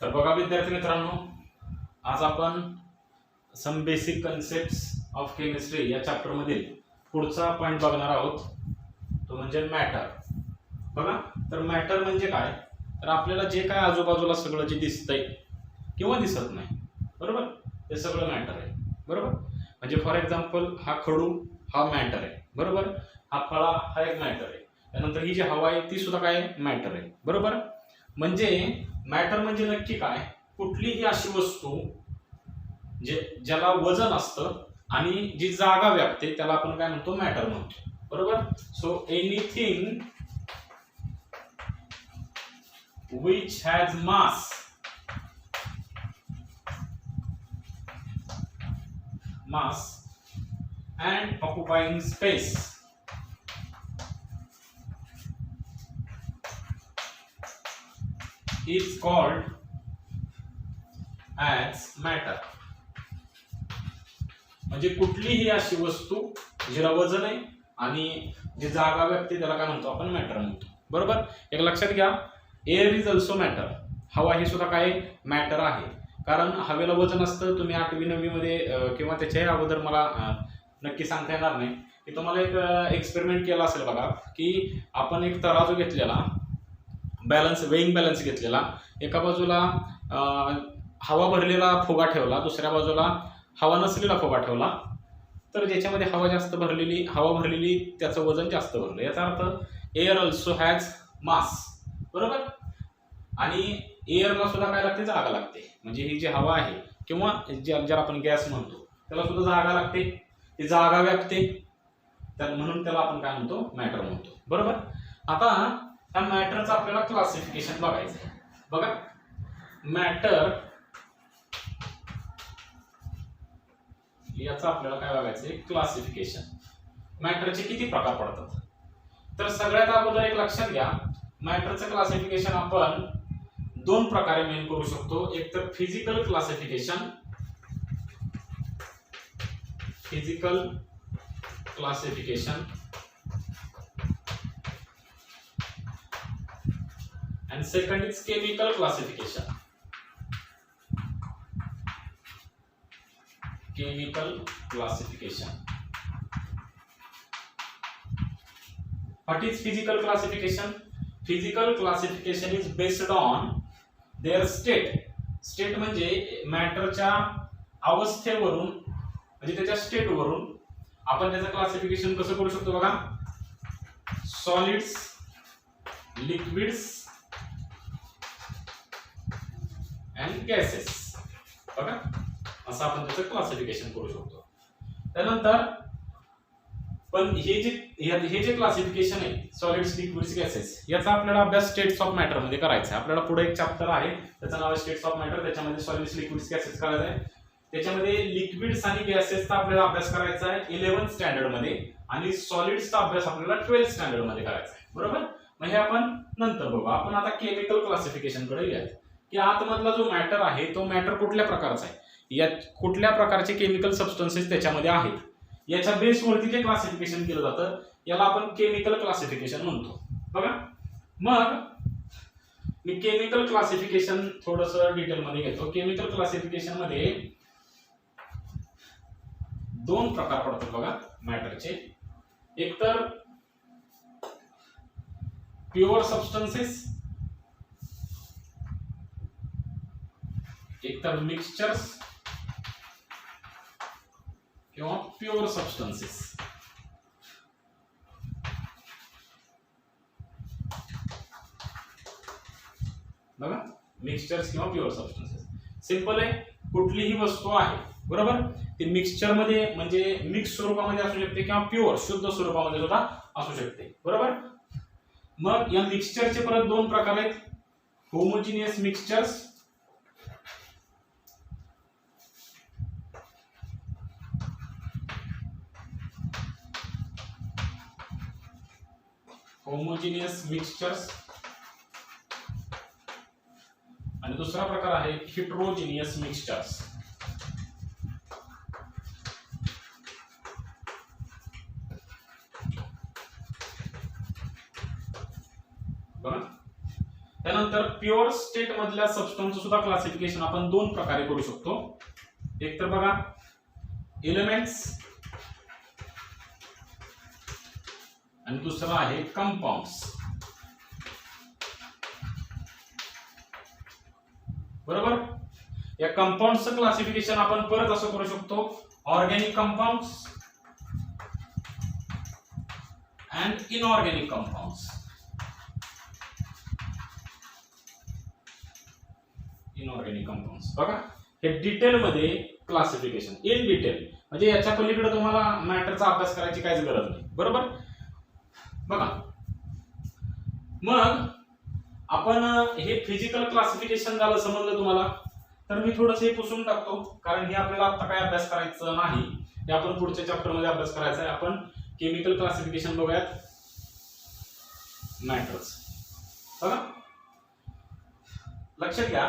तर बघा विद्यार्थी मित्रांनो, आज आपण some basic concepts of chemistry या चॅप्टर मधील पुढचा पॉइंट बघणार आहोत, तो म्हणजे मॅटर. बघा, तर मॅटर म्हणजे काय, तर आपल्याला जे काय आजूबाजूला सगळं जे दिसतंय किंवा दिसत नाही, बरोबर, ते सगळं मॅटर आहे. बरोबर, म्हणजे फॉर एक्झाम्पल हा खडू हा मॅटर आहे, बरोबर, हा फळा हा एक मॅटर आहे, त्यानंतर ही जी हवा आहे ती सुद्धा काय मॅटर आहे. बरोबर, म्हणजे मॅटर म्हणजे नक्की काय, कुठलीही अशी वस्तू ज्याला वजन असतं आणि जी जागा व्यापते त्याला आपण काय म्हणतो, मॅटर म्हणतो. बरोबर, so anything which has mass and occupying space is called as matter. म्हणजे कुठलीही अशी वस्तू जिला वजन आहे आणि जी जागा व्यापते त्याला काय म्हणतो आपण, मॅटर म्हणतो. बरोबर, एक लक्षात घ्या, एअर इज ऑल्सो मॅटर. हवा ही सुद्धा काय मॅटर आहे, कारण हवेला वजन असतं. तुम्ही 8वी 9वी मध्ये किंवा त्याच्याही अगोदर मला नक्की सांगता येणार नाही की तुम्हाला एक एक्सपेरिमेंट केला असेल बघा, की आपण एक तराजू घेतलेला, वेइंग बॅलन्स घेतलेला, एका बाजूला हवा भरलेला फुगा ठेवला, दुसऱ्या बाजूला हवा नसलेला फुगा ठेवला, तर ज्याच्यामध्ये हवा भरलेली त्याचं वजन जास्त भरलं. याचा अर्थ एअर ऑल्सो हॅज मास. बरोबर, आणि एअरला सुद्धा काय लागते, जागा लागते. म्हणजे ही जी हवा आहे किंवा ज्याला आपण गॅस म्हणतो त्याला सुद्धा जागा लागते, ती जागा व्यापते, म्हणून त्याला आपण काय म्हणतो, मॅटर म्हणतो. बरोबर, आता त्या मॅटरचं आपल्याला क्लासिफिकेशन बघायचं आहे. बघा, मॅटर याचं आपल्याला काय बघायचं आहे, क्लासिफिकेशन. मॅटरचे किती प्रकार पडतात, तर सगळ्यात अगोदर एक लक्षात घ्या, मॅटरचं क्लासिफिकेशन आपण दोन प्रकारे मेन करू शकतो. एक तर physical classification and second is chemical classification. What is physical classification? Physical classification is based on their state म्हणजे मॅटरच्या अवस्थेवरून, म्हणजे त्याच्या स्टेटवरून आपण त्याचं क्लासिफिकेशन कसं करू शकतो. बघा, सॉलिड्स, लिक्विड्स अँड गॅसेस. बघा, असं आपण त्याचं क्लासिफिकेशन करू शकतो. त्यानंतर पण हे जे क्लासिफिकेशन आहे, सॉलिड्स, लिक्विड्स, गॅसेस, याचा आपल्याला अभ्यास स्टेट्स ऑफ मॅटर मध्ये करायचा आहे. आपल्याला पुढे एक चॅप्टर आहे त्याचं नाव आहे स्टेट्स ऑफ मॅटर, त्याच्यामध्ये सॉलिड्स, लिक्विड्स, गॅसेस करायचं आहे. त्याच्यामध्ये लिक्विड्स आणि गॅसेसचा आपल्याला अभ्यास करायचा आहे 11th स्टँडर्ड मध्ये, आणि सॉलिड्सचा अभ्यास आपल्याला 12th स्टँडर्ड मध्ये करायचा आहे. बरोबर, मग हे आपण नंतर बघू. आपण आता केमिकल क्लासिफिकेशन कडे येऊयात, की आतमधला जो मॅटर आहे तो मॅटर कुठल्या प्रकारचा आहे, या कुठल्या प्रकारचे केमिकल सबस्टन्सेस त्याच्यामध्ये आहेत, याच्या बेसवरती जे क्लासिफिकेशन केलं जातं याला आपण केमिकल क्लासिफिकेशन म्हणतो. बघा, मग मी केमिकल क्लासिफिकेशन थोडस डिटेल मध्ये घेतो. केमिकल क्लासिफिकेशन मध्ये दोन प्रकार पडतात बघा मॅटरचे. एक तर प्युअर सबस्टन्सेस, एक तर मिक्सचर्स किंवा प्युअर सबस्टन्सेस. बघा, मिक्सचर्स किंवा प्युअर सबस्टन्सेस सिंपल आहे. कुठलीही वस्तू आहे, बरोबर, ती मिक्सचर मध्ये म्हणजे मिक्स स्वरूपामध्ये असू शकते किंवा प्युअर शुद्ध स्वरूपामध्ये सुद्धा असू शकते. बरोबर, मग या मिक्सचरचे परत दोन प्रकार आहेत, होमोजिनियस मिक्सचर्स आणि दुसरा प्रकार आहे हेटेरोजिनियस मिक्सचर्स. बघा, त्यानंतर प्युअर स्टेट मधल्या सबस्टन्सचं सुद्धा क्लासिफिकेशन आपण दोन प्रकारे करू शकतो. एक तर बघा एलिमेंट्स आणि दुसरा आहे कंपाऊंड्स. बरोबर. या कंपाऊंड्सचं क्लासिफिकेशन आपण परत असं करू शकतो, organic compounds and inorganic compounds. Inorganic compounds बघा हे डिटेल मध्ये क्लासिफिकेशन इन डिटेल, म्हणजे याच्या पलीकडे तुम्हाला मॅटरचा अभ्यास करायची काहीच गरज नाही. बरोबर. बघा मग आपण हे फिजिकल क्लासिफिकेशन झालं समजलं तुम्हाला, तर मी थोडंसं हे पुसून टाकतो, कारण हे आपल्याला आता काय अभ्यास करायचं नाही, हे आपण पुढच्या चॅप्टर मध्ये अभ्यास करायचा आहे. आपण केमिकल क्लासिफिकेशन बघूयात. मॅटर्स बघा लक्षात घ्या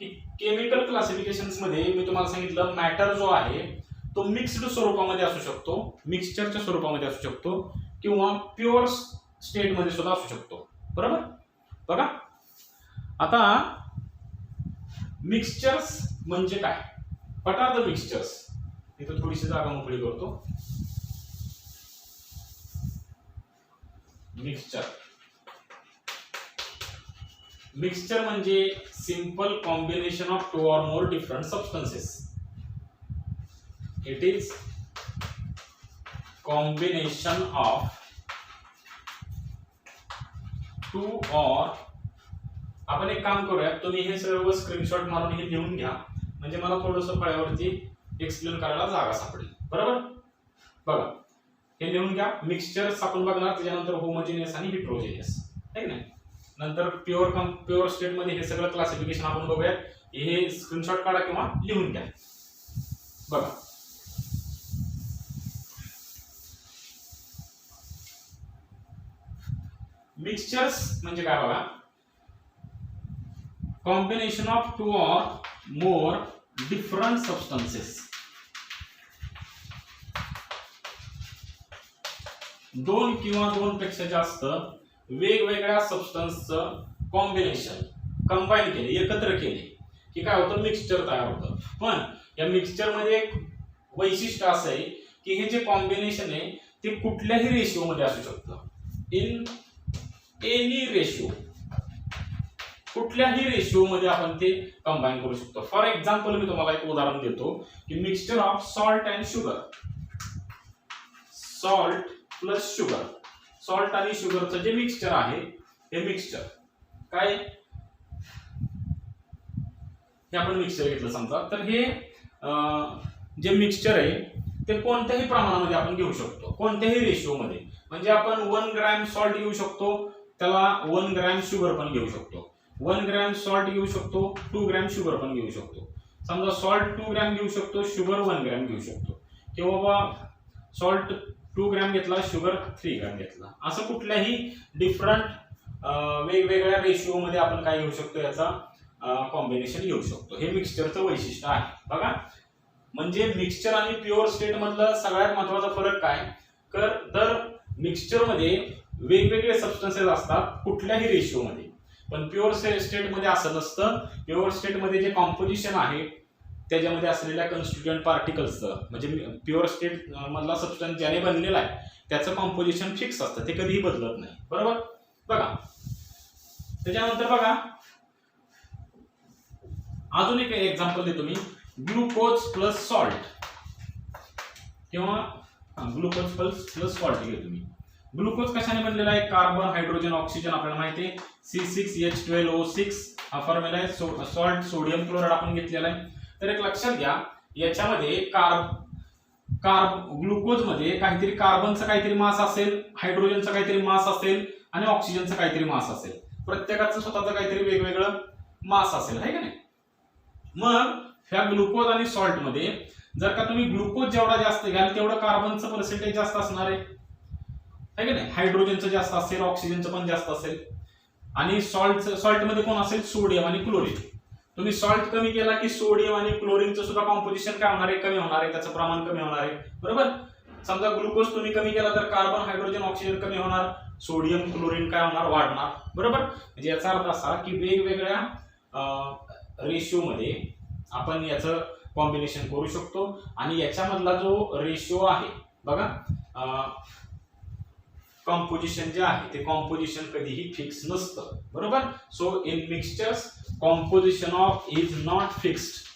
की केमिकल क्लासिफिकेशन्स मध्ये मी तुम्हाला सांगितलं मॅटर जो आहे तो मिक्स्ड स्वरूपामध्ये असू शकतो, मिक्सचरच्या स्वरूपामध्ये असू शकतो किंवा प्युअर स्टेट मध्ये सुद्धा असू शकतो. बरोबर. बघा आता मिक्सचर्स म्हणजे काय, व्हॉट आर द मिक्सचर्स. इथं थोडीशी जागा मोकळी करतो. मिक्सचर मिक्सचर म्हणजे simple combination of two or more different substances. It is combination of two or, आपण एक काम करूया, तुम्ही हे सर्व स्क्रीनशॉट मारून हे लिहून घ्या, म्हणजे मला थोडंसं फळ्यावरती एक्सप्लेन करायला जागा सापडेल. बरोबर. बघा हे लिहून घ्या. मिक्सचर्स आपण बघणार, त्याच्यानंतर होमोजेनियस आणि हेटेरोजेनियस, आहे की नाही. नंतर प्युअर स्टेट मध्ये हे सगळं क्लासिफिकेशन आपण बघूया. हे स्क्रीनशॉट काढा किंवा लिहून घ्या. बघा मिक्सचर्स म्हणजे काय बघा, combination of two or more different substances. दोन किंवा दोन पेक्षा जास्त वेगवेगळ्या सबस्टन्सचं कॉम्बिनेशन कंबाईन केले, एकत्र केले की काय होतं, मिक्सचर तयार होतं. पण या मिक्सचर मध्ये एक वैशिष्ट्य असं आहे की हे जे कॉम्बिनेशन आहे ते कुठल्याही रेशिओ मध्ये असू शकतं. इन एनी रेशिओ, कुठल्याही रेशिओ मध्ये आपण ते कंबाईन करू शकतो. फॉर एक्झाम्पल मी तुम्हाला एक उदाहरण देतो की mixture of salt and sugar. Salt plus sugar, salt आणि शुगरचं जे मिक्सचर आहे हे मिक्सचर काय, हे आपण मिक्सचर घेतलं समजा, तर हे जे मिक्सचर आहे ते कोणत्याही प्रमाणामध्ये आपण घेऊ शकतो, कोणत्याही रेशिओ मध्ये. म्हणजे आपण 1 ग्रॅम सॉल्ट घेऊ शकतो, त्याला 1 ग्रॅम शुगर पण घेऊ शकतो. 1 ग्रॅम सॉल्ट घेऊ शकतो, 2 ग्रॅम शुगर पण घेऊ शकतो. समजा सॉल्ट 2 ग्रॅम घेऊ शकतो, शुगर 1 ग्रॅम घेऊ शकतो, किंवा बाबा सॉल्ट 2 ग्रॅम घेतला, शुगर 3 ग्रॅम घेतला. असं कुठल्याही डिफरंट वेगवेगळ्या रेशिओ मध्ये आपण काय घेऊ शकतो, याचा कॉम्बिनेशन घेऊ शकतो. हे मिक्सचरचं वैशिष्ट्य आहे. बघा म्हणजे मिक्सचर आणि प्युअर स्टेट मधला सगळ्यात महत्त्वाचा फरक काय, तर मिक्सचर मध्ये वेगवेगळे सबस्टन्सेस असतात कुठल्याही रेशिओ मध्ये, पण प्युअर स्टेट मध्ये असं नसतं. प्युअर स्टेट मध्ये जे कॉम्पोजिशन आहे त्याच्यामध्ये असलेल्या कन्स्टिट्यूएंट पार्टिकल्सचं, म्हणजे प्युअर स्टेट मधला सबस्टन्स ज्याने बनलेला आहे त्याचं कॉम्पोजिशन फिक्स असतं, ते कधीही बदलत नाही. बरोबर. बघा त्याच्यानंतर बघा अजून एक एक्झाम्पल देतो मी, ग्लुकोज प्लस सॉल्ट किंवा ग्लुकोज प्लस सॉल्ट घेतो मी. ग्लुकोज कशाने बनलेला आहे, कार्बन, हायड्रोजन, ऑक्सिजन आपल्याला माहिती आहे. C6H12O6 हा फॉर्म्युला आहे. सॉल्ट सोडियम क्लोराइड आपण घेतलेला आहे. तर एक लक्षात घ्या, याच्यामध्ये ग्लुकोज मध्ये काहीतरी कार्बनचा काहीतरी मास असेल, हायड्रोजनचा काहीतरी मास असेल आणि ऑक्सिजनचा काहीतरी मास असेल. प्रत्येकाचं स्वतःचं काहीतरी वेगवेगळं मास असेल, आहे का नाही. मग ह्या ग्लुकोज आणि सॉल्ट मध्ये जर का तुम्ही ग्लुकोज जेवढा जास्त घ्याल तेवढं कार्बनचं पर्सेंटेज जास्त असणार आहे की नाही, हायड्रोजनचं जास्त असेल, ऑक्सिजनचं पण जास्त असेल. आणि सॉल्ट मध्ये कोण असेल, सोडियम आणि क्लोरीन. तुम्ही सॉल्ट कमी केला की सोडियम आणि क्लोरीनचं सुद्धा कॉम्पोजिशन काय होणार आहे, कमी होणार आहे, त्याचं प्रमाण कमी होणार आहे. बरोबर. समजा ग्लुकोज तुम्ही कमी केला तर कार्बन, हायड्रोजन, ऑक्सिजन कमी होणार, सोडियम क्लोरीन काय होणार, वाढणार. बरोबर. म्हणजे याचा अर्थ असा की वेगवेगळ्या रेशिओ मध्ये आपण याचं कॉम्बिनेशन करू शकतो आणि याच्यामधला जो रेशिओ आहे बघा, कॉम्पोजिशन जे आहे ते कॉम्पोजिशन कधीही फिक्स नसतं. बरोबर. So in mixtures composition of is not fixed.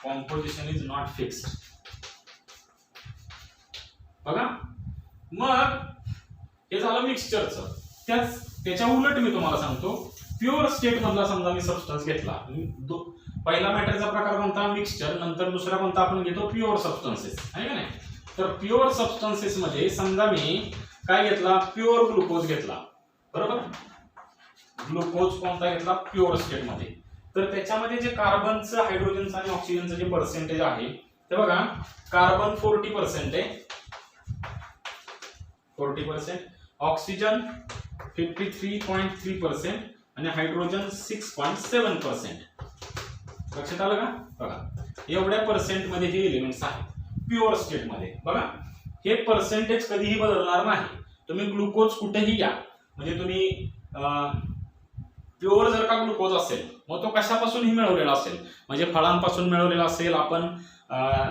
Composition is not fixed. बघा. मग हे झालं मिक्सचरचं. त्याच्या उलट मी तुम्हाला सांगतो, प्युअर स्टेट मधला समजा मी सबस्टन्स घेतला, पहिला मॅटरचा प्रकार कोणता, मिक्सचर, नंतर दुसरा कोणता आपण घेतो, प्युअर सबस्टन्सेस, आहे का नाही. तर प्युअर सबस्टन्सेस मध्ये समजा मी काय घेतला, प्युअर ग्लुकोज घेतला. बरोबर. ग्लुकोज कोणता घेतला, प्युअर स्टेट मध्ये. तर त्याच्यामध्ये जे कार्बनचं, हायड्रोजनचं आणि ऑक्सिजनचं जे पर्सेंटेज आहे ते बघा, कार्बन 40% आहे, 40%, ऑक्सिजन 53.3% आणि हायड्रोजन 6.7%. लक्षात आलं का. बघा, एवढ्या पर्सेंट मध्ये हे एलिमेंट्स आहेत प्युअर स्टेट मध्ये. बघा, हे पर्सेंटेज कधीही बदलणार नाही. तुम्ही ग्लुकोज कुठेही या, म्हणजे तुम्ही प्युअर जर का ग्लुकोज असेल मग तो कशापासूनही मिळवलेला असेल, म्हणजे फळांपासून मिळवलेला असेल, आपण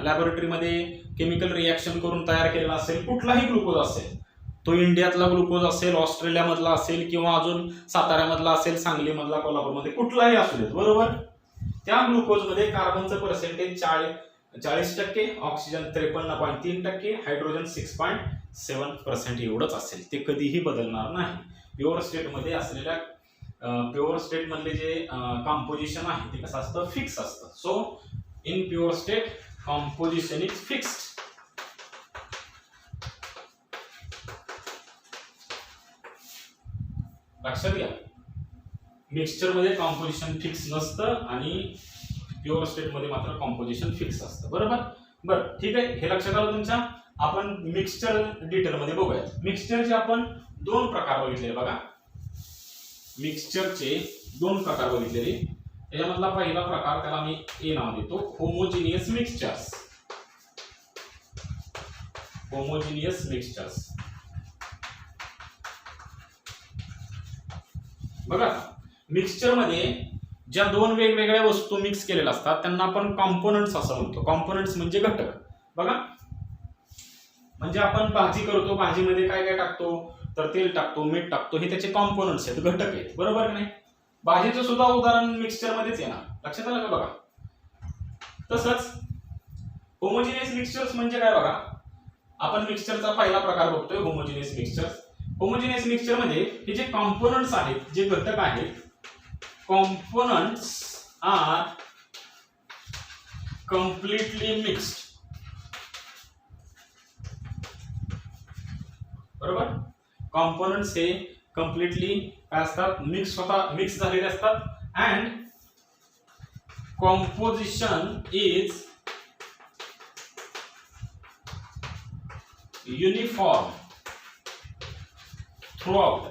लॅबोरेटरीमध्ये केमिकल रिॲक्शन करून तयार केलेला असेल, कुठलाही ग्लुकोज असेल, तो इंडियातला ग्लुकोज असेल, ऑस्ट्रेलियामधला असेल किंवा अजून साताऱ्यामधला असेल, सांगलीमधला, कोल्हापूरमध्ये कुठलाही असू देत. बरोबर. त्या ग्लुकोजमध्ये कार्बनचं पर्सेंटेज 40%, ऑक्सिजन 53.3%, हायड्रोजन 6.7% एवढंच असेल. ते कधीही बदलणार नाही. प्युअर स्टेटमध्ये असलेल्या प्युअर स्टेट मधले जे कॉम्पोजिशन आहे ते कसं असतं, फिक्स असतं. So in pure state composition is fixed. लक्षात घ्या, मिक्सचर मध्ये कॉम्पोजिशन फिक्स नसतं आणि प्युअर स्टेट मध्ये मात्र कॉम्पोजिशन फिक्स असतं. बरोबर. बरं, ठीक आहे, हे लक्षात आलं तुमच्या. आपण मिक्सचर डिटेल मध्ये बघूयात. मिक्सचरचे आपण दोन प्रकार बघितलेले. बघा, मिक्सचरचे दोन प्रकार बघितलेले. याच्यामधला पहिला प्रकार, त्याला मी ए नाव देतो, होमोजिनियस मिक्सचर्स. Homogeneous mixtures. बघा, मिक्सचर मध्ये ज्या दोन वेगवेगळ्या वस्तू मिक्स केलेल्या असतात त्यांना आपण कॉम्पोनंट्स असं म्हणतो. कॉम्पोनंट्स म्हणजे घटक. बघा, म्हणजे आपण भाजी करतो, भाजीमध्ये काय काय टाकतो, तर तेल टाकतो, मीठ टाकतो, हे त्याचे कॉम्पोनंट्स आहेत, घटक आहेत. बरोबर की नाही. भाजीचं सुद्धा उदाहरण मिक्सचर मध्येच येणार. लक्षात आलं का. बघा, तसंच होमोजिनियस मिक्सचर्स म्हणजे काय. बघा, आपण मिक्सचरचा पहिला प्रकार बघतोय, होमोजिनियस मिक्सचर्स. होमोजिनियस मिक्सचर मध्ये हे जे कॉम्पोनंट्स आहेत, जे घटक आहेत, कॉम्पोनंट्स आर कम्प्लिटली मिक्स्ड. बरोबर. कॉम्पोनंट्स हे कम्प्लिटली काय असतात, मिक्स झालेले असतात. And composition is uniform throughout.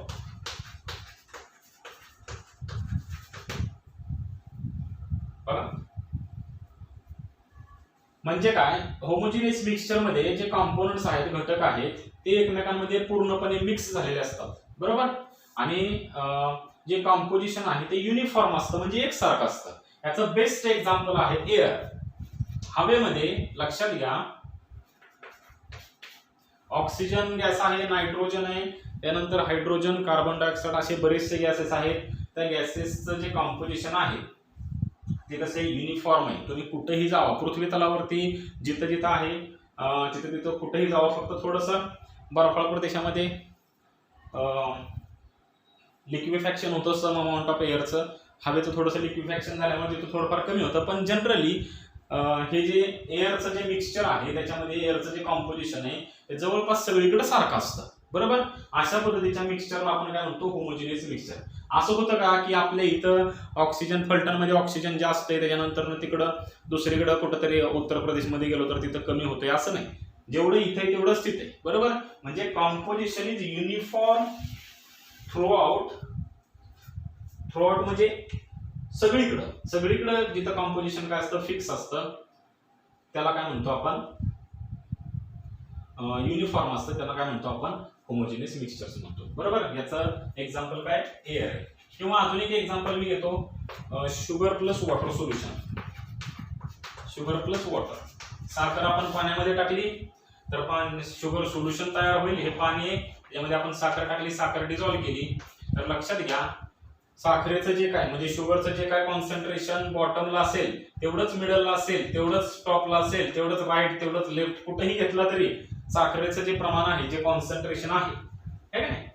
बघा, म्हणजे काय, होमोजिनियस मिक्सचर मध्ये जे कॉम्पोनंट्स आहेत, घटक आहेत, ते एकमेकांमध्ये पूर्णपणे मिक्स झालेले असतात. बरोबर. आणि जे कॉम्पोजिशन आहे ते युनिफॉर्म असतं, म्हणजे एकसारखं असतं. याचं बेस्ट एक्झाम्पल आहे एअर. हवेमध्ये लक्षात घ्या, ऑक्सिजन गॅस आहे, नायट्रोजन आहे, त्यानंतर हायड्रोजन, कार्बन डायऑक्साईड, असे बरेचसे गॅसेस आहेत. त्या गॅसेसचं जे कॉम्पोजिशन आहे ते कसे युनिफॉर्म आहे. तुम्ही कुठेही जावा, पृथ्वी तलावरती जिथं जिथं आहे, तिथं तिथं कुठेही जावा, फक्त थोडंसं बर्फाळ प्रदेशामध्ये लिक्विफॅक्शन होतं, सम अमाऊंट ऑफ एअरचं, हवेचं थोडंसं लिक्विफॅक्शन झाल्यामुळे तिथं थोडंफार कमी होतं. पण जनरली हे जे एअरचं जे मिक्सचर आहे त्याच्यामध्ये एअरचं जे कॉम्पोजिशन आहे ते जवळपास सगळीकडे सारखं असतं. बरोबर. अशा पद्धतीच्या मिक्सचरला आपण काय म्हणतो, होमोजिनियस मिक्सचर. असं होतं का की आपल्या इथं ऑक्सिजन, फलटणमध्ये ऑक्सिजन जास्त आहे, त्याच्यानंतर तिकडं दुसरीकडे कुठंतरी उत्तर प्रदेशमध्ये गेलो तर तिथं कमी होतंय, असं नाही. जेवढं इथे आहे तेवढंच तिथे. बरोबर. म्हणजे composition is uniform throughout. Throughout म्हणजे सगळीकडं जिथं कॉम्पोजिशन काय असतं, फिक्स असतं, त्याला काय म्हणतो आपण, युनिफॉर्म असतं त्याला काय म्हणतो आपण होमोजिनियस मिक्सचर्स म्हणतो. बरोबर. याचं एक्झाम्पल काय एअर आहे. किंवा अजून एक एक्झाम्पल मी घेतो sugar plus water solution. Sugar plus water, साखर आपण पाण्यामध्ये टाकली तर शुगर सोल्युशन तयार होईल. हे पाणी आहे, यामध्ये आपण साखर टाकली, साखर डिझॉल्व्ह केली. तर लक्षात घ्या साखरेचं जे काय म्हणजे शुगरचं जे काय कॉन्सन्ट्रेशन बॉटमला असेल तेवढंच मिडलला असेल, तेवढंच टॉपला असेल, तेवढंच राईट, तेवढंच लेफ्ट, कुठेही घेतलं तरी साखरेचं जे प्रमाण आहे, जे कॉन्सन्ट्रेशन आहे है का नाही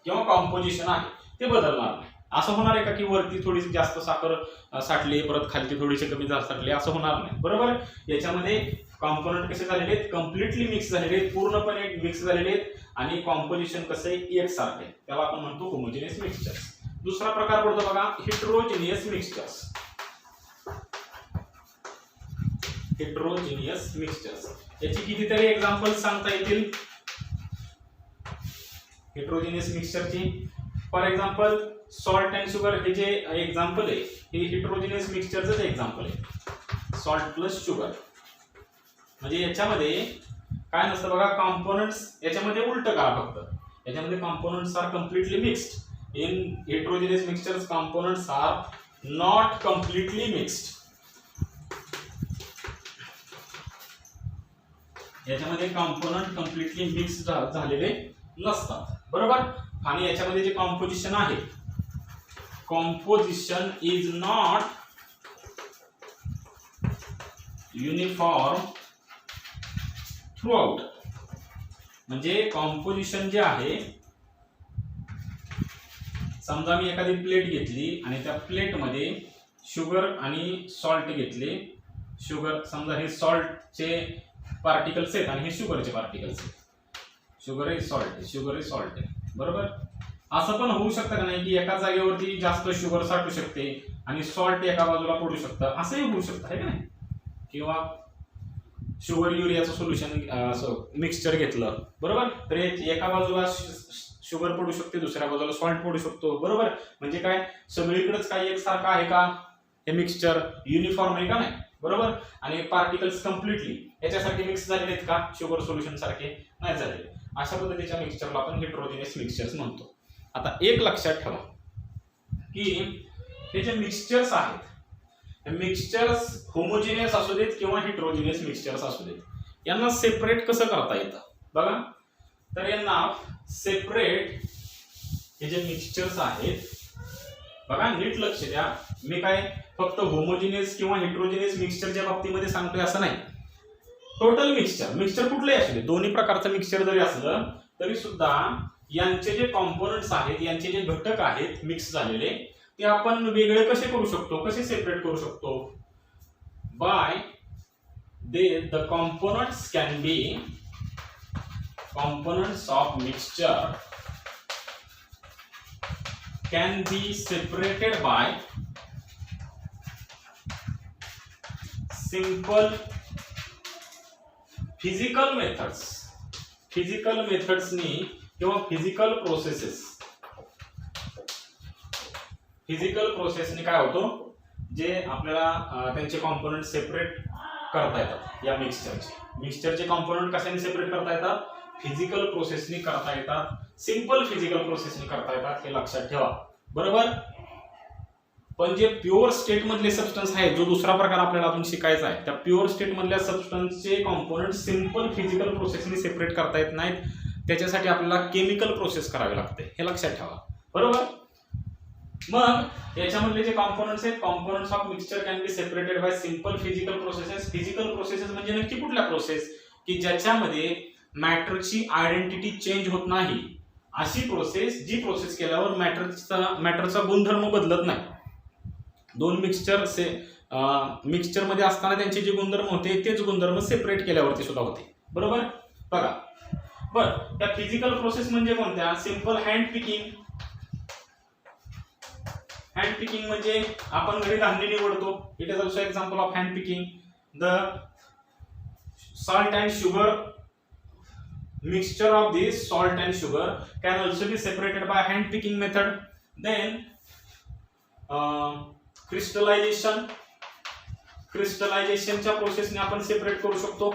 किंवा कॉम्पोजिशन आहे ते बदलणार नाही. असं होणार आहे का की वरती थोडीशी जास्त साखर साठली परत खालती थोडीशी कमी साठली, असं होणार नाही. बरोबर. याच्यामध्ये कॉम्पोनंट कसे झालेले आहेत, कम्प्लिटली मिक्स झालेले आहेत, पूर्णपणे मिक्स झालेले आहेत आणि कॉम्पोजिशन कसं आहे एकसारखं आहे. त्याला आपण म्हणतो होमोजिनियस मिक्सचर्स. दुसरा प्रकार पडतो बघा हेटेरोजिनियस मिक्सचर्स. हेटेरोजिनियस मिक्सचर्स याची कितीतरी एक्झाम्पल सांगता येतील हेटेरोजिनियस मिक्सचरची. For example salt and sugar हे जे एक्झाम्पल आहे हे हेटेरोजिनियस मिक्सचरचं एक्झाम्पल आहे. सॉल्ट प्लस शुगर म्हणजे याच्यामध्ये काय नसतं बघा कॉम्पोनंट्स, याच्यामध्ये उलट करा फक्त. याच्यामध्ये components are completely mixed. In heterogeneous mixtures components are not completely mixed. याच्यामध्ये कॉम्पोनंट कम्प्लिटली मिक्स झालेले नसतात. बरोबर. आणि याच्यामध्ये जे कॉम्पोजिशन आहे, composition is not uniform throughout. म्हणजे कॉम्पोजिशन जे आहे, समजा मी एखादी प्लेट घेतली आणि त्या प्लेटमध्ये शुगर आणि सॉल्ट घेतले. शुगर समजा हे सॉल्टचे पार्टिकल्स आहेत आणि हे शुगरचे पार्टिकल्स आहेत. Sugar is salt, sugar is salt आहे. बरोबर. असं पण होऊ शकतं का नाही की एका जागेवरती जास्त शुगर साठू शकते आणि सॉल्ट एका बाजूला पडू शकतं, असंही होऊ शकतं आहे का नाही. किंवा शुगर युरियाचं सोल्युशन मिक्सचर घेतलं बरोबर, तर एका बाजूला शुगर पडू शकते, दुसऱ्या बाजूला सॉल्ट पडू शकतो. बरोबर. म्हणजे काय सगळीकडेच काही एकसारखं आहे का, हे मिक्सचर युनिफॉर्म आहे का नाही. बरोबर. आणि पार्टिकल्स कम्प्लिटली याच्यासाठी मिक्स झालेले आहेत का, शुगर सोल्युशन सारखे नाही झालेले. अशा पद्धतीच्या मिक्सचरला आपण हेटेरोजिनियस मिक्सचर्स म्हणतो. आता एक लक्षात ठेवा की हे जे मिक्सचर्स आहेत मिक्सचर्स होमोजिनियस असू देत किंवा हेटेरोजिनियस मिक्सचर्स असू देत, यांना सेपरेट कसं करता येतं बघा. तर यांना सेपरेट हे जे मिक्सचर्स आहेत बघा नीट लक्ष द्या. मी काय फक्त होमोजिनियस किंवा हेटेरोजिनियस मिक्सचरच्या बाबतीमध्ये सांगतोय असं नाही. टोटल मिक्सचर कुठलंही असू दे, दोन्ही प्रकारचं मिक्सचर जरी असलं तरी सुद्धा यांचे जे कॉम्पोनंट्स आहेत, यांचे जे घटक आहेत मिक्स झालेले, ते आपण वेगळे कसे करू शकतो, कसे सेपरेट करू शकतो. By the components can be components of mixture can be separated by simple physical methods. Physical methods नी किंवा physical processes. Physical process नी काय होतो, जे आपल्याला त्यांचे कॉम्पोनंट सेपरेट करता येतात. या मिक्सचरचे कॉम्पोनंट कशाने सेपरेट करता येतात, फिजिकल प्रोसेसनी करता येतात, सिंपल फिजिकल प्रोसेसनी करता येतात, हे लक्षात ठेवा. बरोबर. पण जे प्युअर स्टेट मधले सबस्टन्स आहे, जो दुसरा प्रकार आपल्याला अजून शिकायचा आहे, त्या प्युअर स्टेट मधल्या सबस्टन्सचे कॉम्पोनंट सिंपल फिजिकल प्रोसेसनी सेपरेट करता येत नाहीत. त्याच्यासाठी आपल्याला केमिकल प्रोसेस करावी लागते, हे लक्षात ठेवा. बरोबर. मग याच्यामधले जे कॉम्पोनंट्स आहेत, components of mixture can be separated by simple physical processes. Physical processes म्हणजे नक्की कुठल्या प्रोसेस की ज्याच्यामध्ये मॅटरची आयडेंटिटी चेंज होत नाही, अशी प्रोसेस जी प्रोसेस केल्यावर मॅटरचा गुणधर्म बदलत नाही. दोन मिक्सचर मध्ये असताना त्यांचे जे गुणधर्म होते तेच गुणधर्म सेपरेट केल्यावरती सुद्धा होते. बरोबर. बघा बरं, त्या फिजिकल प्रोसेस म्हणजे कोणत्या, simple hand picking. Hand picking म्हणजे आपण घरी धान्य निवडतो. It is also example of hand picking. The salt and sugar mixture of this salt and sugar can also be separated by hand picking method. Then crystallization च्या प्रोसेसने आपण separate करू शकतो.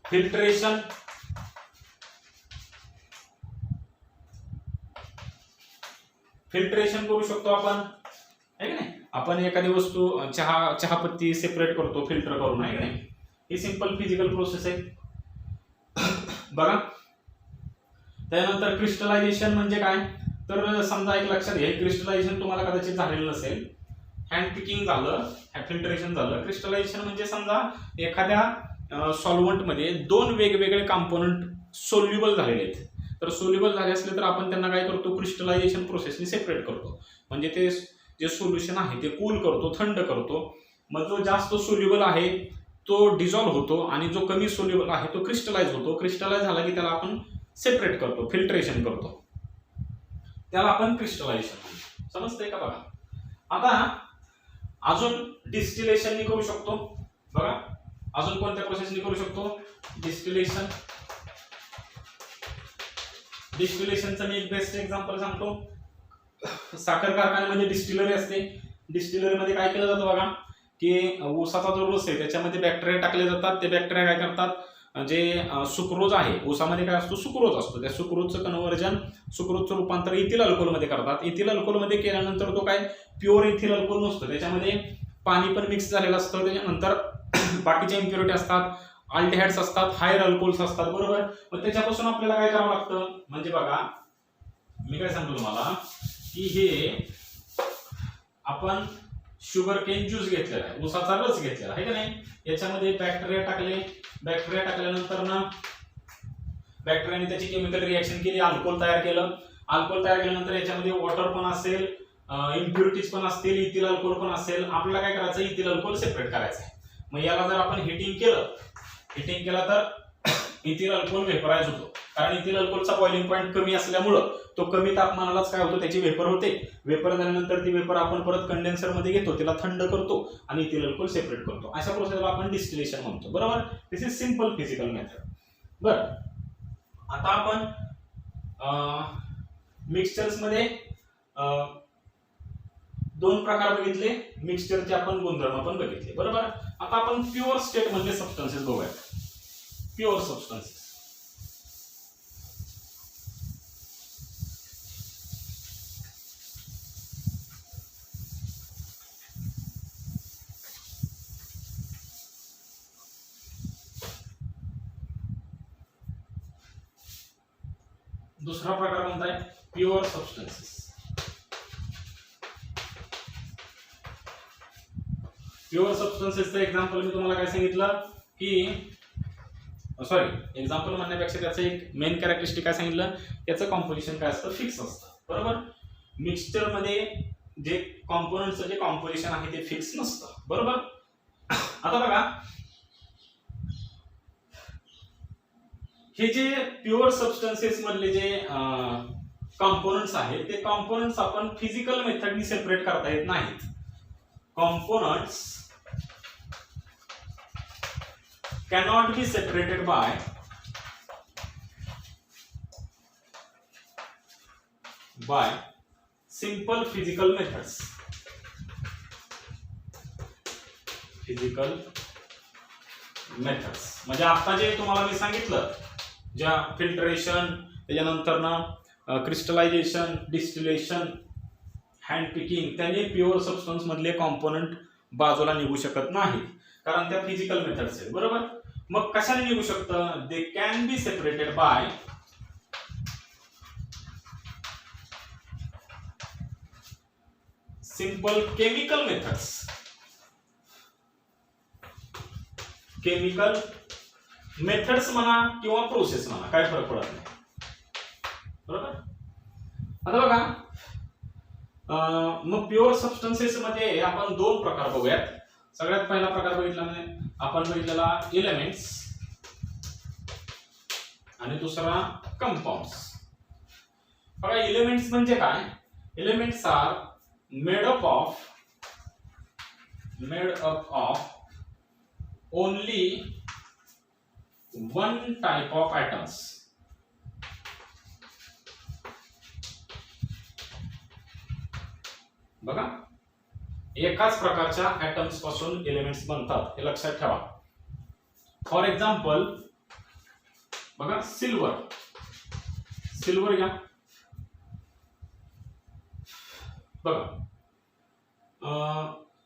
Filtration, filtration करू शकतो आपण, आहे की नाही. आपण एखादी वस्तू चहापत्ती सेपरेट करतो फिल्टर करून, आहे की नाही. ही सिंपल फिजिकल प्रोसेस आहे. बघा त्यानंतर क्रिस्टलायझेशन म्हणजे काय, तर समजा एक लक्षात घ्या, क्रिस्टलायझेशन तुम्हाला कदाचित झालेलं नसेल. हँड पिकिंग झालं, फिल्ट्रेशन झालं. क्रिस्टलायझेशन म्हणजे समजा एखाद्या सॉल्व्हंट मध्ये दोन वेगवेगळे कंपोनंट सोल्युबल झालेले आहेत, तर सोल्युबल झाले असले तर आपण त्यांना काय करतो, क्रिस्टलायझेशन प्रोसेसने सेपरेट करतो. म्हणजे ते जे सोल्युशन आहे ते कूल करतो, थंड करतो. मग जो जास्त सोल्युबल आहे तो डिझॉल्व्ह होतो आणि जो कमी सोल्युबल आहे तो क्रिस्टलाइज होतो. क्रिस्टलाइज झाला की त्याला आपण सेपरेट करतो, फिल्ट्रेशन करतो, त्याला आपण क्रिस्टलायझेशन म्हणतो. समजतंय का? बघा आता अजून डिस्टिलेशन करू शकतो. बघा अजून कोणत्या प्रोसेसने करू शकतो, डिस्टिलेशन. डिस्टिलेशनचं मी एक बेस्ट एक्झाम्पल सांगतो. साखर कारखान्यामध्ये डिस्टिलरी असते. डिस्टिलरीमध्ये काय केलं जातं बघा, की ऊसाचा जो रस आहे त्याच्यामध्ये बॅक्टेरिया टाकले जातात. ते बॅक्टेरिया काय करतात, जे सुक्रोज आहे, ऊसामध्ये काय असतो, सुक्रोज असतो. त्या सुक्रोजचं कन्व्हर्जन, सुक्रोजचं रूपांतर इथिल अल्कोहोलमध्ये करतात. इथिल अल्कोहोलमध्ये केल्यानंतर तो काय प्युअर इथिल अल्कोहोल नसतो, त्याच्यामध्ये पाणी पण मिक्स झालेलं असतं. त्याच्यानंतर बाकीच्या इम्प्युरिटी असतात, अल्डिहाइड्स असतात, हायर अल्कोहोल्स असतात, बरोबर. मग त्याच्यापासून आपल्याला काय करावं लागतं, म्हणजे बघा मी काय सांगतो तुम्हाला, की हे आपण शुगर केन ज्यूस घेतलेला आहे, ऊसाचा रस घेतलेला आहे का नाही. याच्यामध्ये बॅक्टेरिया टाकले, बॅक्टेरिया टाकल्यानंतर ना बॅक्टेरियाने त्याची केमिकल रिएक्शन केली, अल्कोहोल तयार केलं. अल्कोहोल तयार केल्यानंतर याच्यामध्ये वॉटर पण असेल, इम्प्युरिटीज पण असतील, इथिल अल्कोहोल पण असेल. आपल्याला काय करायचं, इथिल अल्कोहोल सेपरेट करायचं आहे. मग याला जर आपण हिटिंग केलं तर इथिल अल्कोहोल व्हेपराइज होतो. कारण इथिल अल्कोहोलचा बॉइलिंग पॉईंट कमी असल्यामुळं तो कमी तापमानालाच काय होतो, त्याची वेपर होते. वेपर झाल्यानंतर ती वेपर आपण परत कंडेन्सर मध्ये घेतो, तिला थंड करतो आणि इथिल अल्कोहोल सेपरेट करतो. अशा प्रोसेसला आपण डिस्टिलेशन म्हणतो, बरोबर. दिस इज सिंपल फिजिकल मेथड. बरं आता आपण मिक्सचर्स मध्ये दोन प्रकार बघितले, मिक्सचरचे आपण गुणधर्म पण बघितले, बरोबर. आता आपण प्युअर स्टेट मधले सबस्टन्सेस बघूया. प्युअर सबस्टन्सेस, दुसरा प्रकार कोणता आहे, प्युअर सबस्टन्सेस. प्युअर सबस्टन्सेसचं एक्झाम्पल मी तुम्हाला काय सांगितलं, की सॉरी एक्झाम्पल म्हणण्यापेक्षा त्याचं एक मेन कॅरेक्टरिस्टिक काय सांगितलं, त्याचं कॉम्पोजिशन काय असतं, फिक्स असतं, बरोबर. मिक्सचर मध्ये जे कॉम्पोनंटचं जे कॉम्पोजिशन आहे ते फिक्स नसतं, बरोबर. आता बघा हे जे प्युअर सबस्टन्सेस मधले जे कॉम्पोनंट्स आहेत ते कॉम्पोनंट्स आपण फिजिकल मेथडनी सेपरेट करता येत नाहीत. Components cannot be separated by simple physical methods. म्हणजे आता जे तुम्हाला मी सांगितलं, ज्या फिल्ट्रेशन, त्याच्यानंतर ना क्रिस्टलायझेशन, डिस्टिलेशन, हँड पिकिंग, त्याने प्युअर सबस्टन्स मधले कॉम्पोनंट बाजूला निघू शकत नाहीत, कारण त्या फिजिकल मेथड्स आहेत, बरोबर. मग कशाने निघू शकतं, they can be separated by simple chemical methods. Chemical methods म्हणा किंवा प्रोसेस म्हणा, काय फरक पडत नाही, बरोबर. आता बघा मग प्युअर सबस्टन्सेस मध्ये आपण दोन प्रकार बघूयात. सगळ्यात पहिला प्रकार बघितलेला एलिमेंट्स आणि दुसरा कंपाऊंड्स. बघा एलिमेंट्स म्हणजे काय, elements are made up of only one type of atoms. बघा एकाच प्रकारच्या ऍटम्स पासून एलिमेंट्स बनतात, हे लक्षात ठेवा. फॉर एक्झाम्पल बघा सिल्वर, सिल्वर घ्या बघा,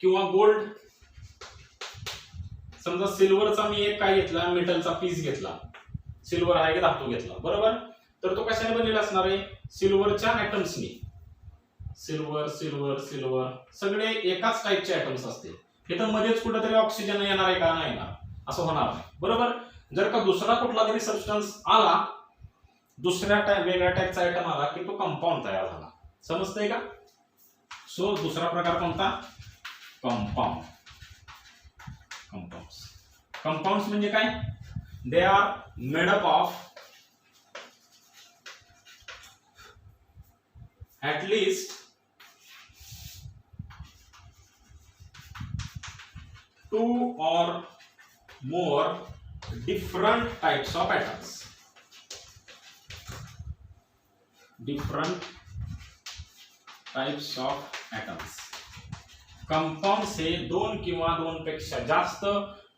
किंवा गोल्ड. समजा सिल्वरचा मी एक काय घेतला, मेटलचा पीस घेतला, सिल्वर आहे की धातू घेतला, बरोबर. तर तो कशाने बनलेला असणार आहे, सिल्वरच्या ऍटम्सनी. सिल्वर सिल्वर सिल्वर सगळे एकाच टाईपचे ऍटम्स असतील. हे तर मध्येच कुठेतरी ऑक्सिजन येणार आहे का, नाही येणार, असं होणार नाही, बरोबर. जर का दुसरा कुठला तरी सबस्टन्स आला, दुसऱ्या वेगळ्या टाईपचा आयटम आला की तो कंपाऊंड तयार झाला. समजतंय का. सो दुसरा प्रकार कोणता, कंपाऊंड. कंपाऊंड्स, कंपाऊंड्स म्हणजे काय, they are made up of at least 2 or more different types of atoms. Different types of atoms. Compounds हे दोन किंवा दोन पेक्षा जास्त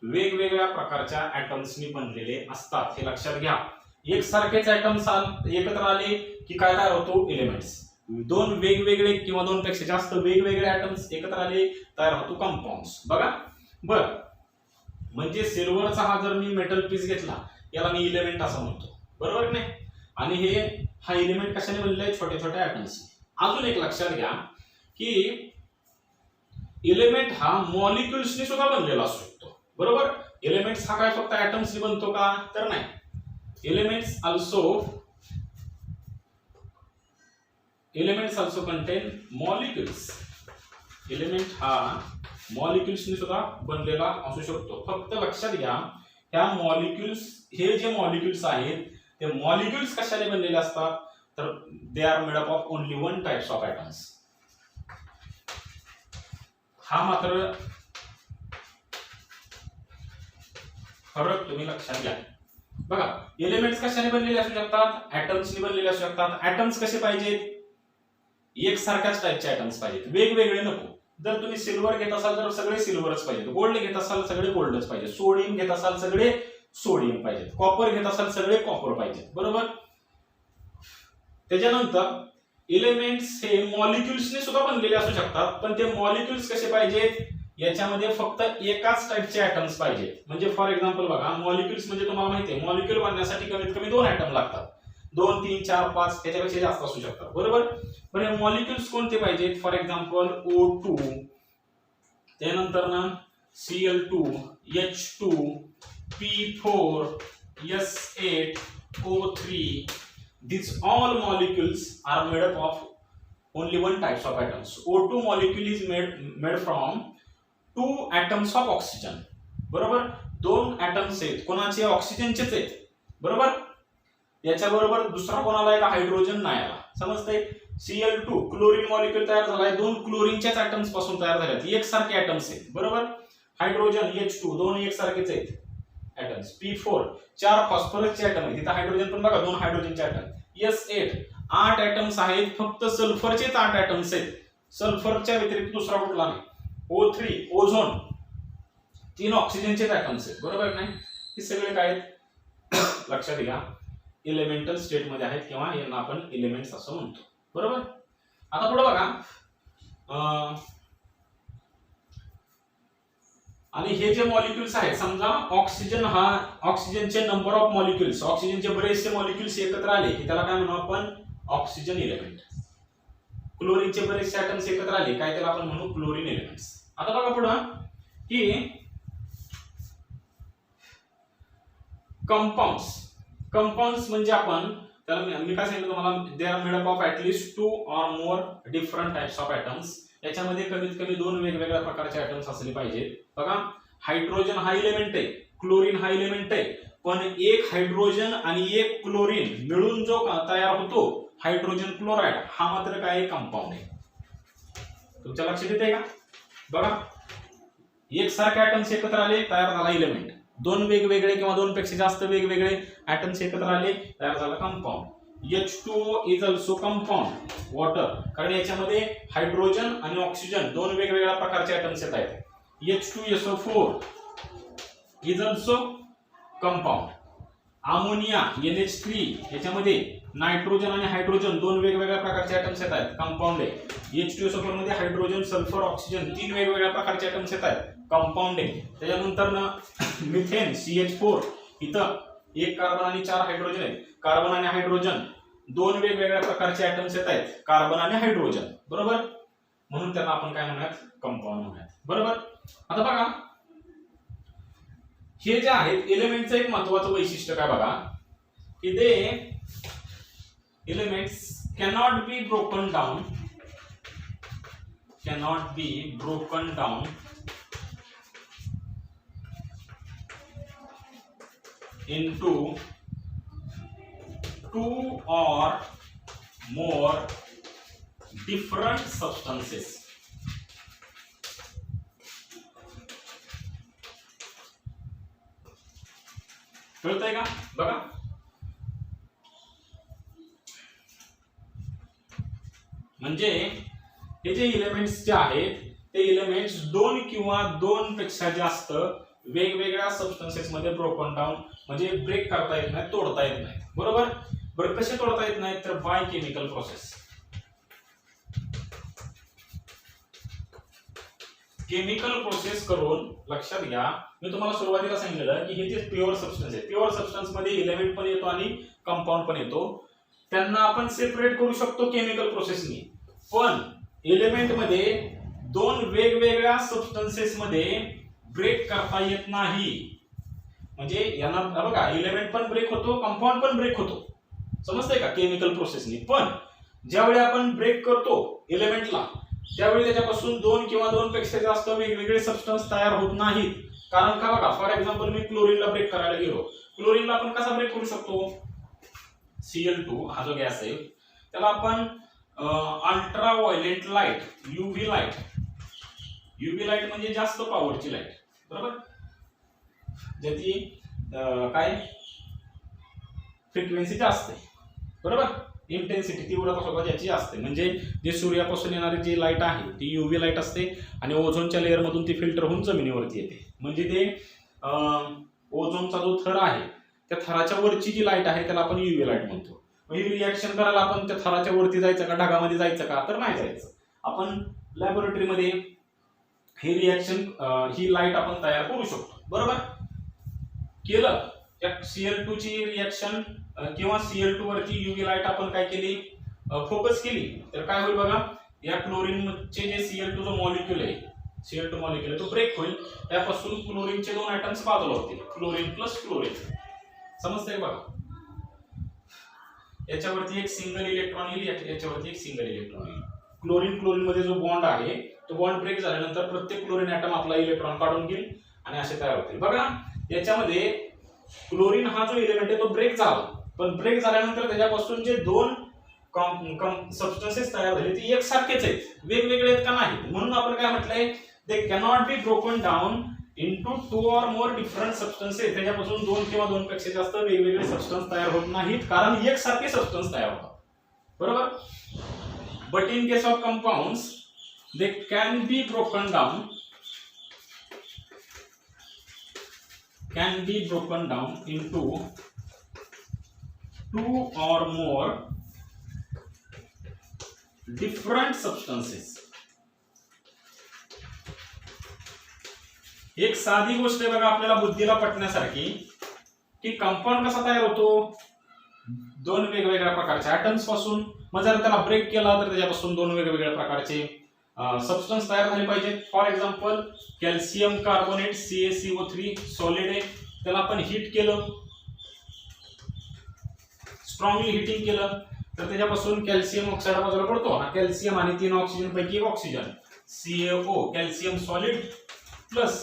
वेगवेगळ्या प्रकारच्या ऍटम्सनी बनलेले असतात, हे लक्षात घ्या. एकसारखेच ऍटम्स एकत्र आले की काय तयार होतो, एलिमेंट्स. दोन वेगवेगळे किंवा दोन पेक्षा जास्त वेगवेगळे ऍटम्स एकत्र आले तयार होतो कंपाऊंड्स. बघा बर, म्हणजे सिल्वरचा हा जर मी मेटल पीस घेतला, याला मी इलेमेंट असं म्हणतो, बरोबर की नाही. आणि हा इलेमेंट कशाने बनलेला आहे, छोट्या छोट्या ऍटम्स. अजून एक लक्षात घ्या की एलिमेंट हा मॉलिक्युल्सनी सुद्धा बनलेला असू शकतो, बरोबर. एलिमेंट्स हा काय फक्त ऍटम्सनी बनतो का, तर नाही. Elements also contain molecules. Element हा मॉलिक्युल्सनी सुद्धा बनलेला असू शकतो. फक्त लक्षात घ्या, ह्या मॉलिक्युल्स, हे जे मॉलिक्युल्स आहेत ते मॉलिक्युल्स कशाने बनलेले असतात, तर they are made up of only one types of atoms. हा मात्र फरक तुम्ही लक्षात घ्या. बघा एलिमेंट्स कशाने बनलेले असू शकतात, ऍटम्सनी बनलेले असू शकतात. ऍटम्स कसे पाहिजेत, एकसारख्याच टाईपचे ऍटम्स पाहिजेत, वेगवेगळे नको. जर तुम्ही सिल्वर घेत असाल तर सगळे सिल्वरच पाहिजेत, गोल्ड घेत असाल सगळे गोल्डच पाहिजे, सोडियम घेत असाल सगळे सोडियम पाहिजेत, कॉपर घेत असाल सगळे कॉपर पाहिजेत, बरोबर. त्याच्यानंतर एलिमेंट्स हे मॉलिक्युल्सने सुद्धा बनलेले असू शकतात, पण ते मॉलिक्युल्स कसे पाहिजेत, याच्यामध्ये फक्त एकाच टाईपचे ऍटम्स पाहिजेत. म्हणजे फॉर एक्झाम्पल बघा, मॉलिक्युल्स म्हणजे तुम्हाला माहिती आहे, मॉलिक्युल बनण्यासाठी कमीत कमी 2 ऍटम लागतात. 2, 3, 4, 5 त्याच्यापेक्षा जास्त असू शकतात, बरोबर. पण हे मॉलिक्युल्स कोणते पाहिजेत, फॉर एक्झाम्पल O2, त्यानंतर ना Cl2, H2, P4, S8, O3. These all molecules are made up of only one types of atoms. O2 molecule is made from 2 atoms of oxygen. बरोबर, 2 atoms आहेत, कोणाचे, ऑक्सिजनचेच आहेत, बरोबर. याच्या बरोबर दुसरा कोणाला आहे का, हायड्रोजन नाही आला. समजतंय. Cl2 क्लोरीन मॉलिक्यूल तयार झालाय, 2 क्लोरीनच्याच ऍटम्स पासून तयार झालेत, एकसारखे ऍटम्स आहेत, बरोबर. हायड्रोजन H2 2 एकसारखेच आहेत ऍटम्स. P4 4 फॉस्फरसचे ऍटम आहेत, इथं हायड्रोजन पण बघा 2 हायड्रोजनचे ऍटम. S8 8 ऍटम्स आहेत, फक्त सल्फरचेच 8 ऍटम्स आहेत, सल्फरच्या व्यतिरिक्त दुसरा कुठला नाही. O3 ओझोन 3 ऑक्सिजनचेच ऍटम्स आहेत, बरोबर नाही. हे सगळे काय आहेत लक्षात घ्या, एलिमेंटल स्टेट मध्ये आहेत किंवा यांना आपण एलिमेंट्स असं म्हणतो, बरोबर. आता पुढे बघा, आणि हे जे मॉलिक्युल्स आहेत, समजा ऑक्सिजन हा, ऑक्सिजनचे नंबर ऑफ मॉलिक्युल्स, ऑक्सिजनचे बरेचसे मॉलिक्युल्स एकत्र आले की त्याला काय म्हणू आपण, ऑक्सिजन एलिमेंट. क्लोरीनचे बरेचसे ऍटम्स एकत्र आले काय, त्याला आपण म्हणू क्लोरीन एलिमेंट्स. आता बघा पुढं की कंपाऊंड्स. कंपाऊंड्स म्हणजे आपण त्याला मी काय सांगितलं तुम्हाला, they are made up of at least 2 or more different types of atoms. याच्यामध्ये कमीत कमी 2 वेगवेगळ्या प्रकारचे ऍटम्स असले पाहिजेत. बघा हायड्रोजन हा एलिमेंट आहे, क्लोरीन हा एलिमेंट आहे, पण एक हायड्रोजन आणि एक क्लोरीन मिळून जो तयार होतो हायड्रोजन क्लोराइड, हा मात्र काय कंपाऊंड आहे. तुमच्या लक्षात येते का. बघा एकसारखे ऍटम्स एकत्र आले तयार झाला एलिमेंट, 2 वेगवेगळे किंवा 2 पेक्षा जास्त वेगवेगळे ऍटम्स एकत्र आले तयार झाला compound. H2O is also compound water, कारण याच्यामध्ये हायड्रोजन आणि ऑक्सिजन 2 वेगवेगळ्या प्रकारचे ऍटम्स येत आहेत. H2SO4 is also compound. Ammonia NH3 याच्यामध्ये नायट्रोजन आणि हायड्रोजन दोन वेगवेगळ्या प्रकारचे ॲटम्स येत आहेत, कंपाऊंड आहे. H2SO4 मध्ये हायड्रोजन, सल्फर, ऑक्सिजन तीन वेगवेगळ्या प्रकारचे ॲटम्स येत आहेत, कंपाऊंड आहे. त्याच्यानंतर ना मिथेन CH4 इथं एक कार्बन आणि चार हायड्रोजन आहेत. कार्बन आणि हायड्रोजन दोन वेगवेगळ्या प्रकारचे ॲटम्स येत आहेत, कार्बन आणि हायड्रोजन, बरोबर. म्हणून त्यांना आपण काय म्हणूयात, कंपाऊंड म्हणूयात, बरोबर. आता बघा हे जे आहेत एलिमेंटचं एक महत्त्वाचं वैशिष्ट्य काय बघा की ते elements cannot be broken down into two or more different substances. कळतंय का बघा, म्हणजे हे जे एलिमेंट्स जे आहेत ते एलिमेंट्स दोन किंवा दोन पेक्षा जास्त वेगवेगळ्या सबस्टन्सेस मध्ये ब्रोकन डाऊन म्हणजे ब्रेक करता येत नाही, तोडता येत नाही, बरोबर. बरं कसे तोडता येत नाही तर by chemical process. Chemical process करून, लक्षात घ्या मी तुम्हाला सुरुवातीला सांगितलं की हे जे प्युअर सबस्टन्स आहे, प्युअर सबस्टन्स मध्ये एलिमेंट पण येतो आणि कंपाऊंड पण येतो, त्यांना आपण सेपरेट करू शकतो केमिकल प्रोसेसनी. पण एलिमेंट मध्ये दोन वेगवेगळ्या सबस्टन्सेस मध्ये ब्रेक करता येत नाही. म्हणजे यांना बघा एलिमेंट पण ब्रेक होतो, कंपाऊंड पण ब्रेक होतो, समजतंय का, केमिकल प्रोसेसनी. पण ज्यावेळी आपण ब्रेक करतो एलिमेंटला त्यावेळी त्याच्यापासून दोन किंवा दोन पेक्षा जास्त वेगवेगळे सबस्टन्स तयार होत नाहीत. कारण का बघा, फॉर एक्झाम्पल मी क्लोरीनला ब्रेक करायला गेलो, क्लोरीनला आपण कसा ब्रेक करू शकतो, Cl2 हा जो गॅस आहे त्याला आपण ultra violet light UV light म्हणजे जास्त पॉवरची लाईट, बरोबर, ज्याची काय फ्रिक्वेन्सी जास्त आहे, बरोबर, इंटेन्सिटी तीव्रता ज्याची असते. म्हणजे जे सूर्यापासून येणारी जी लाईट आहे ती UV लाईट असते आणि ओझोनच्या लेअर मधून ती फिल्टर होऊन जमिनीवरती येते. म्हणजे ते ओझोनचा जो थर आहे त्या थराच्या वरची जी लाईट आहे त्याला आपण UV लाईट म्हणतो. ही रिॲक्शन करायला आपण त्या थराच्या वरती जायचं का, ढगामध्ये जायचं का, तर नाही जायचं. आपण लॅबोरेटरीमध्ये ही रिॲक्शन ही लाईट आपण तयार करू शकतो, बरोबर. केलं त्या Cl2 ची रिॲक्शन किंवा Cl2 वरती UV लाईट आपण काय केली, फोकस केली, तर काय होईल बघा, या क्लोरीनचे जे Cl2 जो मॉलिक्यूल आहे, Cl2 मॉलिक्यूल तो ब्रेक होईल, त्यापासून क्लोरीनचे दोन ॲटम्स बाजूला होतील, क्लोरीन प्लस क्लोरीन, समजतंय बघा. याच्यावरती एक सिंगल इलेक्ट्रॉन येईल, याच्यावरती एक सिंगल इलेक्ट्रॉन येईल. क्लोरीन मध्ये जो बॉन्ड आहे तो बॉन्ड ब्रेक झाल्यानंतर प्रत्येक क्लोरीन ॲटम आपला इलेक्ट्रॉन काढून घेईल आणि असे तयार होतील. बघा याच्यामध्ये क्लोरीन हा जो एलिमेंट आहे तो ब्रेक झाला, पण ब्रेक झाल्यानंतर त्याच्यापासून जे दोन सबस्टन्सेस तयार झाले ते एकसारखेच आहेत, वेगवेगळे आहेत का नाही. म्हणून आपण काय म्हटलंय, दे cannot be broken down into two or more different substances. त्याच्यापासून दोन किंवा दोन पेक्षा जास्त वेगवेगळे सबस्टन्स तयार होत नाहीत, कारण एकसारखे सबस्टन्स तयार होतात, बरोबर. But in case of compounds they can be broken down into two or more different substances. एक साधी गोष्ट आहे बघा आपल्याला बुद्धीला पटण्यासारखी, की कंपाऊंड कसा तयार होतो, दोन वेगवेगळ्या प्रकारच्या ॲटम्स पासून. मग जर त्याला ब्रेक केला तर त्याच्यापासून दोन वेगवेगळ्या प्रकारचे सबस्टन्स तयार झाले पाहिजेत. For example calcium carbonate CaCO3 solid आहे, त्याला आपण हीट केलं, स्ट्रॉंगली हिटिंग केलं तर त्याच्यापासून कॅल्शियम ऑक्साईड बाजूला पडतो. हा कॅल्शियम आणि तीन ऑक्सिजन पैकी एक oxygen CaO calcium solid plus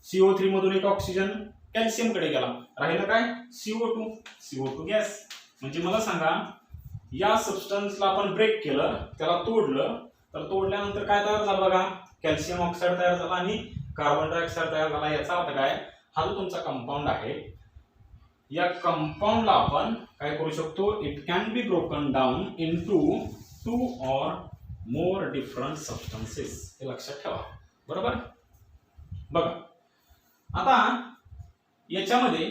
CO3 मधून एक ऑक्सिजन कॅल्शियम कडे गेला, राहिलं काय CO2 गॅस. म्हणजे मला सांगा या सबस्टन्सला आपण ब्रेक केलं, त्याला तोडलं, तर तोडल्यानंतर काय तयार झालं बघा, कॅल्शियम ऑक्साईड तयार झाला आणि कार्बन डायऑक्साईड तयार झाला. याचा अर्थ काय, हा जो तुमचा कंपाऊंड आहे या कंपाऊंडला आपण काय करू शकतो, it can be broken down into two or more different substances. हे लक्षात ठेवा, बरोबर. बघा आता याच्यामध्ये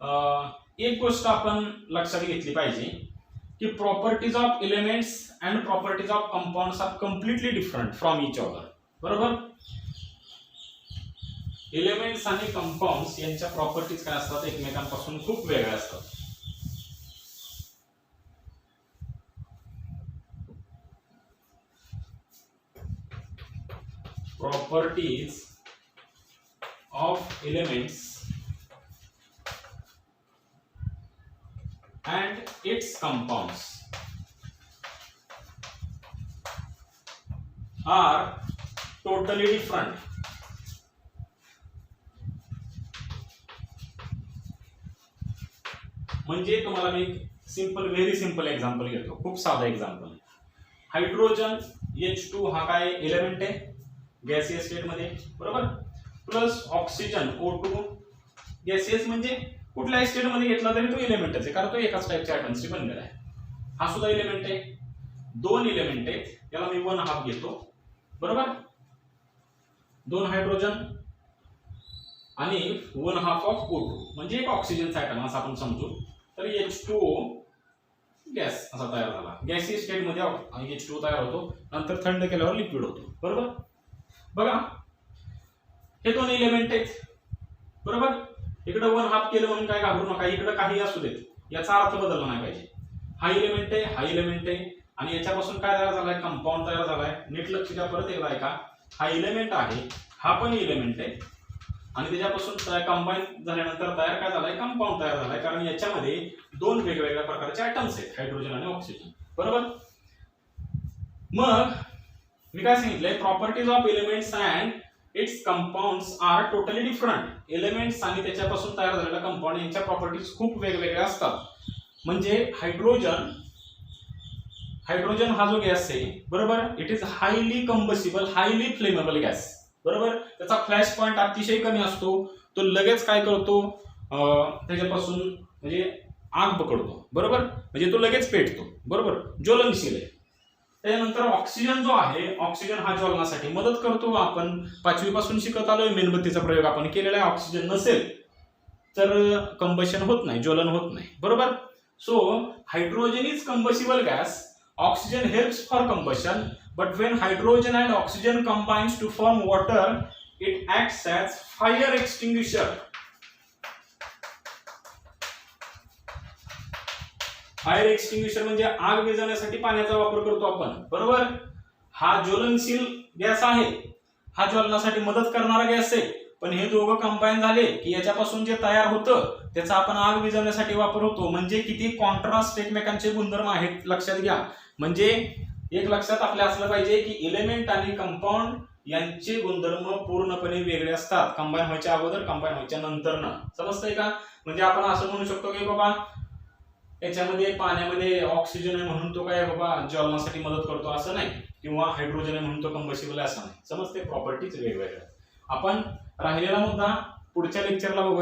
एक गोष्ट आपण लक्षात घेतली पाहिजे की properties of elements and properties of compounds are completely different from each other. बरोबर. एलिमेंट्स आणि कंपाऊंड्स यांच्या प्रॉपर्टीज काय असतात, एकमेकांपासून खूप वेगळ्या असतात. Properties of elements and its compounds are totally different. म्हणजे तुम्हाला मी व्हेरी सिंपल एक्झाम्पल घेतो, खूप साधा एक्झाम्पल. हायड्रोजन H2 हा काय एलिमेंट आहे गॅसियस स्टेट मध्ये, बरोबर, प्लस ऑक्सिजन O2 गॅसियस म्हणजे कुठल्याही स्टेट मध्ये घेतला तरी तो एलिमेंटच आहे, कारण तो एकाच टाइपच्या ॲटम्सनी बनलेला आहे. हा सुद्धा एलिमेंट आहे. दोन एलिमेंट आहेत, याला मी 1/2 घेतो, बरोबर. 2 हायड्रोजन आणि 1/2 ऑफ O2 म्हणजे एक ऑक्सिजनचा ॲटम असं आपण समजू. तर H2O गॅस असा तयार झाला. गॅसियस स्टेट मध्ये H2O तयार होतो, नंतर थंड केल्यावर लिक्विड होतो, बरोबर. बघा हे दोन एलिमेंट आहेत, बरोबर. इकडे 1/2 केलं म्हणून काय घाबरू नका, इकडे काही असू देत, याचा अर्थ बदलला नाही पाहिजे. हा एलिमेंट आहे, हा एलिमेंट आहे आणि याच्यापासून काय तयार झालाय, कंपाऊंड तयार झालाय. नीट लक्ष द्या, परत एकदा ऐका. हा एलिमेंट आहे, हा पण एलिमेंट आहे आणि त्याच्यापासून कंबाईन झाल्यानंतर तयार काय झालाय, कंपाऊंड तयार झालाय, कारण याच्यामध्ये दोन वेगवेगळ्या प्रकारचे ॲटम्स आहेत, हायड्रोजन आणि ऑक्सिजन, बरोबर. मग मी काय सांगितलंय, properties of elements and its compounds are totally different. Elements आणि त्याच्यापासून तयार झालेला कंपाऊंड यांच्या प्रॉपर्टीज खूप वेगवेगळ्या असतात. म्हणजे हायड्रोजन हा जो गॅस आहे, बरोबर, it is highly combustible, highly flammable gas, बरोबर. त्याचा फ्लॅश पॉइंट अतिशय कमी असतो. तो लगेच काय करतो, त्याच्यापासून म्हणजे आग पकडतो, बरोबर, म्हणजे तो लगेच पेटतो, बरोबर, ज्वलनशील आहे. त्यानंतर ऑक्सिजन जो आहे, ऑक्सिजन हा ज्वलनासाठी मदत करतो. आपण 5वी पासून शिकत आलोय, मेणबत्तीचा प्रयोग आपण केलेला आहे. ऑक्सिजन नसेल तर कंबशन होत नाही, ज्वलन होत नाही, बरोबर. So hydrogen is combustible gas, oxygen helps for combustion, but when hydrogen and oxygen combines to form water, it acts as fire extinguisher. Fire extinguisher म्हणजे आग विझवण्यासाठी पाण्याचा वापर करतो आपण, बरोबर. हा ज्वलनशील गॅस आहे, हा ज्वलनासाठी मदत करणारा गॅस आहे, पण हे दोघं कंबाईन झाले की याच्यापासून जे तयार होतं त्याचा आपण आग विझवण्यासाठी वापर होतो. म्हणजे किती कॉन्ट्रास्ट एकमेकांचे गुणधर्म आहेत, लक्षात घ्या. म्हणजे एक लक्षात आपल्या असलं पाहिजे की एलिमेंट आणि कंपाऊंड यांचे गुणधर्म पूर्णपणे वेगळे असतात, कंबाईन व्हायच्या अगोदर, कंबाईन व्हायच्या नंतर ना. समजतंय का? म्हणजे आपण असं म्हणू शकतो की बाबा याच्यामध्ये पाण्यामध्ये ऑक्सिजन आहे म्हणून तो काय बाबा ज्वलनासाठी मदत करतो असं नाही, किंवा हायड्रोजन आहे म्हणून तो कंबसिबल आहे असं नाही. समजते, प्रॉपर्टीज वेगवेगळ्या. आपण राहिलेला मुद्दा पुढच्या लेक्चरला बघूया.